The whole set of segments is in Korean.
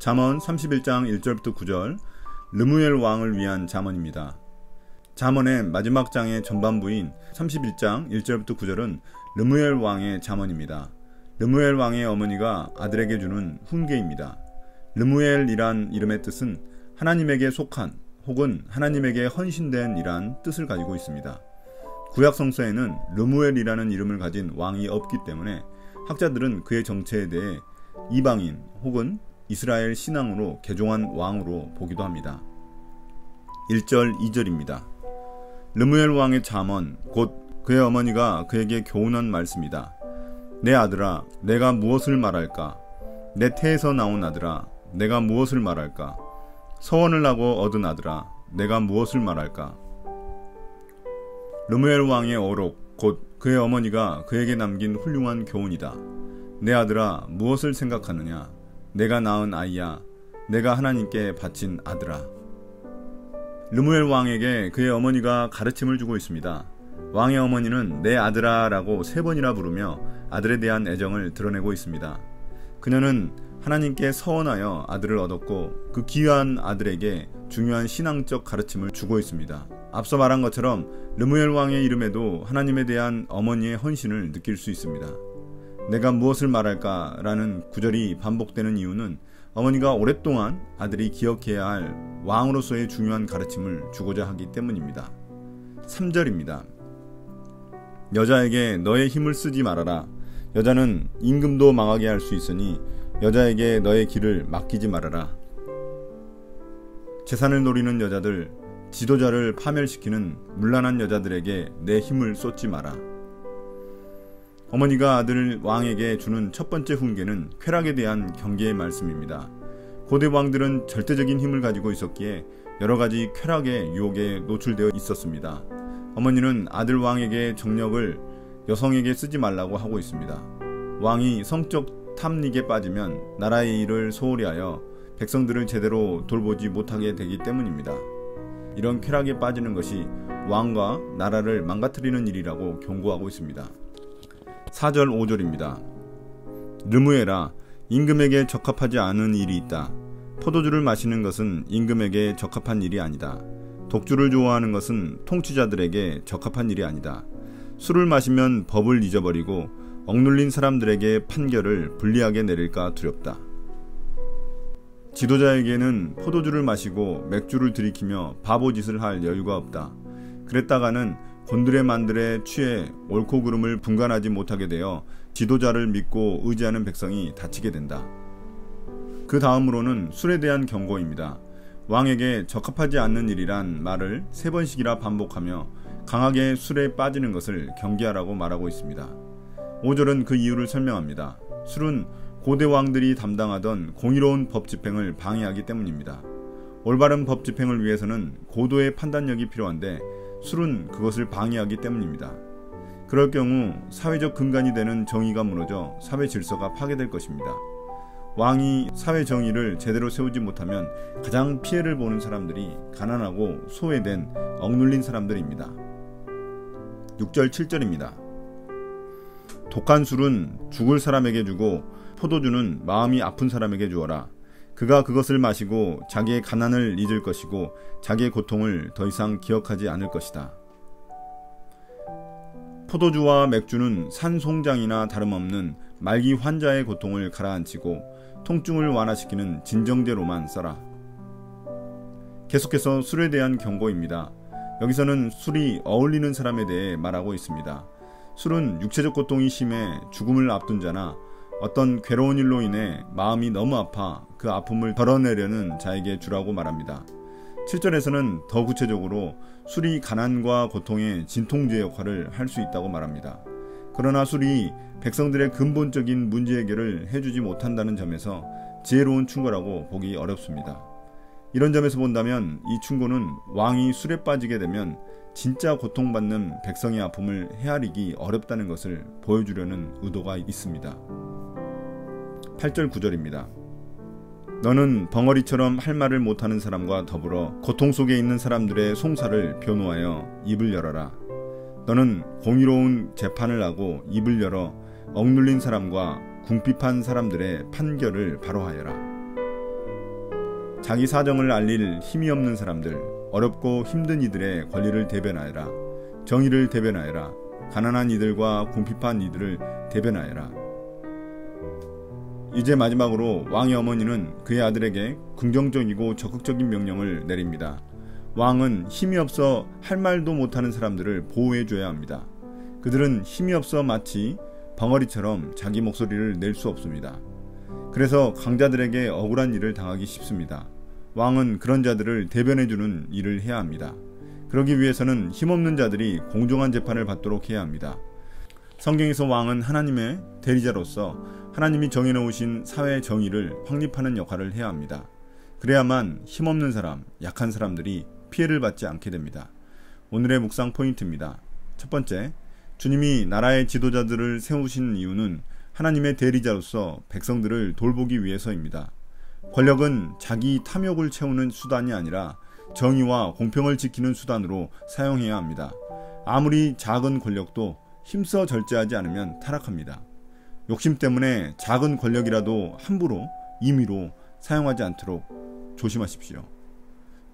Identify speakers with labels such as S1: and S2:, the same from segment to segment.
S1: 잠언 31장 1절부터 9절, 르무엘 왕을 위한 잠언입니다. 잠언의 마지막 장의 전반부인 31장 1절부터 9절은 르무엘 왕의 잠언입니다. 르무엘 왕의 어머니가 아들에게 주는 훈계입니다. 르무엘이란 이름의 뜻은 하나님에게 속한 혹은 하나님에게 헌신된 이란 뜻을 가지고 있습니다. 구약 성서에는 르무엘이라는 이름을 가진 왕이 없기 때문에 학자들은 그의 정체에 대해 이방인 혹은 이스라엘 신앙으로 개종한 왕으로 보기도 합니다. 1절 2절입니다. 르무엘 왕의 잠언, 곧 그의 어머니가 그에게 교훈한 말씀이다. 내 아들아, 내가 무엇을 말할까? 내 태에서 나온 아들아, 내가 무엇을 말할까? 서원을 하고 얻은 아들아, 내가 무엇을 말할까? 르무엘 왕의 어록, 곧 그의 어머니가 그에게 남긴 훌륭한 교훈이다. 내 아들아, 무엇을 생각하느냐? 내가 낳은 아이야, 내가 하나님께 바친 아들아. 르무엘 왕에게 그의 어머니가 가르침을 주고 있습니다. 왕의 어머니는 내 아들아 라고 3번이나 부르며 아들에 대한 애정을 드러내고 있습니다. 그녀는 하나님께 서원하여 아들을 얻었고 그 귀한 아들에게 중요한 신앙적 가르침을 주고 있습니다. 앞서 말한 것처럼 르무엘 왕의 이름에도 하나님에 대한 어머니의 헌신을 느낄 수 있습니다. 내가 무엇을 말할까? 라는 구절이 반복되는 이유는 어머니가 오랫동안 아들이 기억해야 할 왕으로서의 중요한 가르침을 주고자 하기 때문입니다. 3절입니다. 여자에게 너의 힘을 쓰지 말아라. 여자는 임금도 망하게 할 수 있으니 여자에게 너의 길을 맡기지 말아라. 재산을 노리는 여자들, 지도자를 파멸시키는 문란한 여자들에게 내 힘을 쏟지 마라. 어머니가 아들 왕에게 주는 첫 번째 훈계는 쾌락에 대한 경계의 말씀입니다. 고대 왕들은 절대적인 힘을 가지고 있었기에 여러 가지 쾌락의 유혹에 노출되어 있었습니다. 어머니는 아들 왕에게 정력을 여성에게 쓰지 말라고 하고 있습니다. 왕이 성적 탐닉에 빠지면 나라의 일을 소홀히 하여 백성들을 제대로 돌보지 못하게 되기 때문입니다. 이런 쾌락에 빠지는 것이 왕과 나라를 망가뜨리는 일이라고 경고하고 있습니다. 4절 5절입니다. 르무엘아, 임금에게 적합하지 않은 일이 있다. 포도주를 마시는 것은 임금에게 적합한 일이 아니다. 독주를 좋아하는 것은 통치자들에게 적합한 일이 아니다. 술을 마시면 법을 잊어버리고 억눌린 사람들에게 판결을 불리하게 내릴까 두렵다. 지도자에게는 포도주를 마시고 맥주를 들이키며 바보짓을 할 여유가 없다. 그랬다가는 곤드레 만들에 취해 옳고 그름을 분간하지 못하게 되어 지도자를 믿고 의지하는 백성이 다치게 된다. 그 다음으로는 술에 대한 경고입니다. 왕에게 적합하지 않는 일이란 말을 3번씩이나 반복하며 강하게 술에 빠지는 것을 경계하라고 말하고 있습니다. 5절은 그 이유를 설명합니다. 술은 고대 왕들이 담당하던 공의로운 법 집행을 방해하기 때문입니다. 올바른 법 집행을 위해서는 고도의 판단력이 필요한데 술은 그것을 방해하기 때문입니다. 그럴 경우 사회적 근간이 되는 정의가 무너져 사회 질서가 파괴될 것입니다. 왕이 사회 정의를 제대로 세우지 못하면 가장 피해를 보는 사람들이 가난하고 소외된 억눌린 사람들입니다. 6절 7절입니다. 독한 술은 죽을 사람에게 주고 포도주는 마음이 아픈 사람에게 주어라. 그가 그것을 마시고 자기의 가난을 잊을 것이고 자기의 고통을 더 이상 기억하지 않을 것이다. 포도주와 맥주는 산송장이나 다름없는 말기 환자의 고통을 가라앉히고 통증을 완화시키는 진정제로만 써라. 계속해서 술에 대한 경고입니다. 여기서는 술이 어울리는 사람에 대해 말하고 있습니다. 술은 육체적 고통이 심해 죽음을 앞둔 자나 어떤 괴로운 일로 인해 마음이 너무 아파 그 아픔을 덜어내려는 자에게 주라고 말합니다. 7절에서는 더 구체적으로 술이 가난과 고통의 진통제 역할을 할 수 있다고 말합니다. 그러나 술이 백성들의 근본적인 문제 해결을 해주지 못한다는 점에서 지혜로운 충고라고 보기 어렵습니다. 이런 점에서 본다면 이 충고는 왕이 술에 빠지게 되면 진짜 고통받는 백성의 아픔을 헤아리기 어렵다는 것을 보여주려는 의도가 있습니다. 8절 9절입니다. 너는 벙어리처럼 할 말을 못하는 사람과 더불어 고통 속에 있는 사람들의 송사를 변호하여 입을 열어라. 너는 공의로운 재판을 하고 입을 열어 억눌린 사람과 궁핍한 사람들의 판결을 바로하여라. 자기 사정을 알릴 힘이 없는 사람들, 어렵고 힘든 이들의 권리를 대변하여라. 정의를 대변하여라. 가난한 이들과 궁핍한 이들을 대변하여라. 이제 마지막으로 왕의 어머니는 그의 아들에게 긍정적이고 적극적인 명령을 내립니다. 왕은 힘이 없어 할 말도 못하는 사람들을 보호해줘야 합니다. 그들은 힘이 없어 마치 벙어리처럼 자기 목소리를 낼 수 없습니다. 그래서 강자들에게 억울한 일을 당하기 쉽습니다. 왕은 그런 자들을 대변해주는 일을 해야 합니다. 그러기 위해서는 힘없는 자들이 공정한 재판을 받도록 해야 합니다. 성경에서 왕은 하나님의 대리자로서 하나님이 정해놓으신 사회 정의를 확립하는 역할을 해야 합니다. 그래야만 힘없는 사람, 약한 사람들이 피해를 받지 않게 됩니다. 오늘의 묵상 포인트입니다. 첫 번째, 주님이 나라의 지도자들을 세우신 이유는 하나님의 대리자로서 백성들을 돌보기 위해서입니다. 권력은 자기 탐욕을 채우는 수단이 아니라 정의와 공평을 지키는 수단으로 사용해야 합니다. 아무리 작은 권력도 힘써 절제하지 않으면 타락합니다. 욕심 때문에 작은 권력이라도 함부로, 임의로 사용하지 않도록 조심하십시오.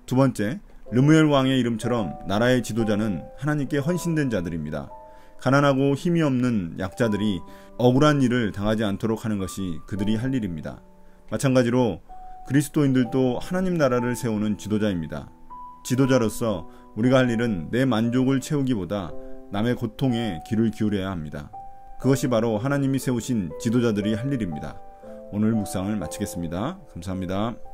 S1: 두 번째, 르무엘 왕의 이름처럼 나라의 지도자는 하나님께 헌신된 자들입니다. 가난하고 힘이 없는 약자들이 억울한 일을 당하지 않도록 하는 것이 그들이 할 일입니다. 마찬가지로 그리스도인들도 하나님 나라를 세우는 지도자입니다. 지도자로서 우리가 할 일은 내 만족을 채우기보다 남의 고통에 귀를 기울여야 합니다. 그것이 바로 하나님이 세우신 지도자들이 할 일입니다. 오늘 묵상을 마치겠습니다. 감사합니다.